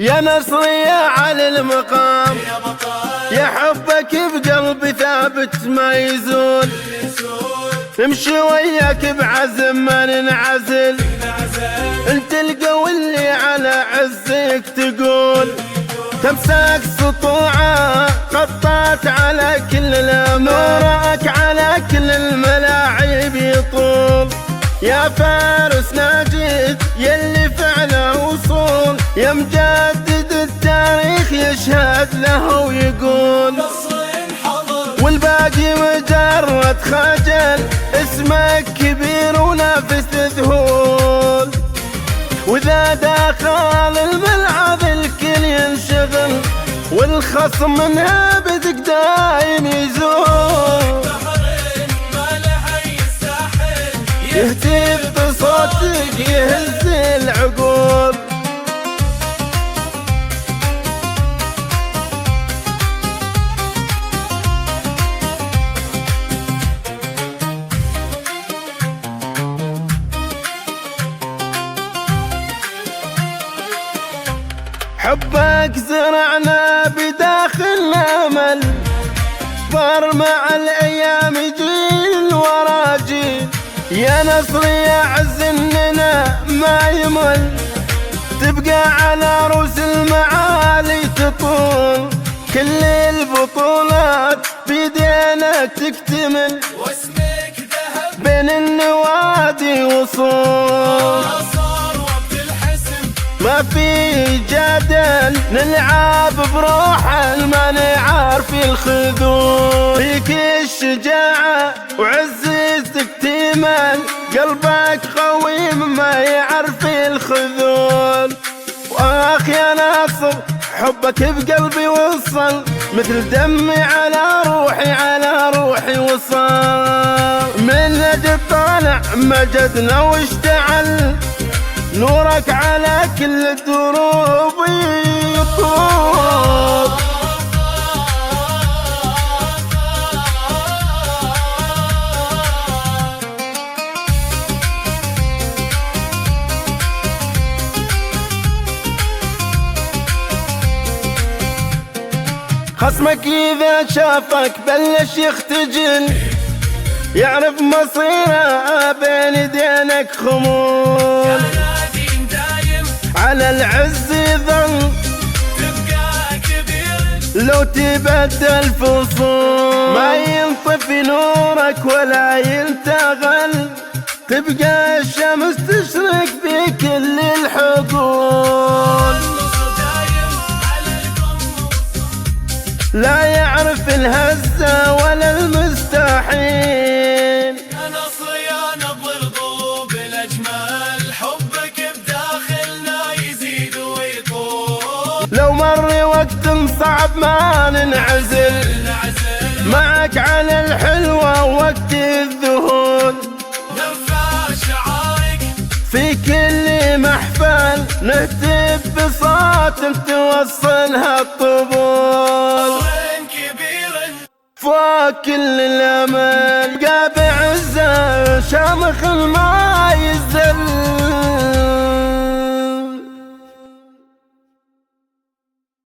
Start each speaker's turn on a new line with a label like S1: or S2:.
S1: يا نصري يا على المقام، يا حبك بقلبي ثابت ما يزول، نمشي وياك بعزم ما ننعزل، انت القوي اللي على عزك تقول، تمسك سطوعه قطات على كل الامور، على كل الملاعب يطول، يا فارس ناجد يلي فعله وصول، يا مجدد التاريخ يشهد له ويقول، والباقي مجرد خجل، اسمك كبير ونافس ذهول، واذا دخل الملعب الكل ينشغل، والخصم منها بدك دايم يزول، يهتف بصوتك يهز العقول. حبك زرعنا بداخلنا امل، صار مع الايام جيل ورا جيل، يا نصري يا عز اننا ما يمل، تبقى على رؤوس المعالي تطول، كل البطولات بيدينا تكتمل،
S2: واسمك ذهب
S1: بين النوادي وصول، ما في جدل نلعب بروح ما نعرف الخذول، فيك الشجاعة وعزتك تمل، قلبك قوي ما يعرف الخذول، واخ يا ناصر حبك بقلبي وصل، مثل دمي على روحي وصل، من نجد طالع مجدنا واشتعل، نورك على كل الدروب يطوب. خصمك إذا شافك بلش يختجل، يعرف مصيره بين يدينك خمول، على العز يظل
S2: تبقى كبير،
S1: لو تبدل فصول ما ينطفي نورك ولا يلتغل، تبقى الشمس تشرق بكل الحقول، لا يعرف الهزة ولا المستحيل،
S2: يا نصر يا نبض القلوب الأجمل، حبك بداخلنا يزيد ويطول،
S1: لو مر وقت صعب ما ننعزل، معك على الحلوة وقت الذهول،
S2: نرفع شعارك
S1: في كل محفل، نهتف بصوت توصلها الطبول، فوق كل الامل قابع عزه شامخ المايز